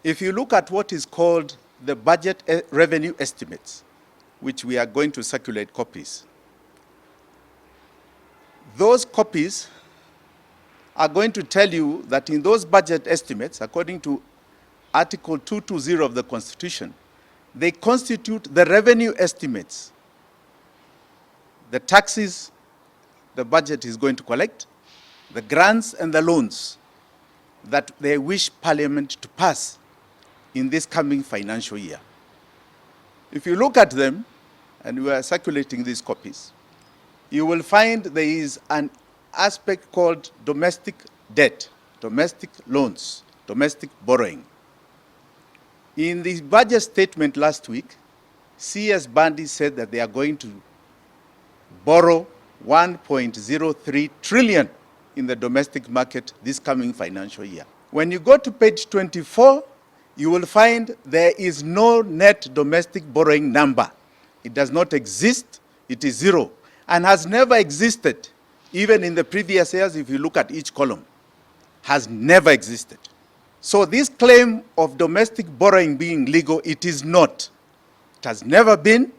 If you look at what is called the budget revenue estimates, which we are going to circulate copies, those copies are going to tell you that in those budget estimates, according to Article 220 of the Constitution, they constitute the revenue estimates, the taxes the budget is going to collect, the grants and the loans that they wish Parliament to pass in this coming financial year. If you look at them, and we are circulating these copies, you will find there is an aspect called domestic debt, domestic loans, domestic borrowing. In the budget statement last week, CS Bandi said that they are going to borrow 1.03 trillion in the domestic market this coming financial year. When you go to page 24, you will find there is no net domestic borrowing number. It does not exist, it is zero, and has never existed. Even in the previous years, if you look at each column, has never existed. So this claim of domestic borrowing being legal, it is not. It has never been,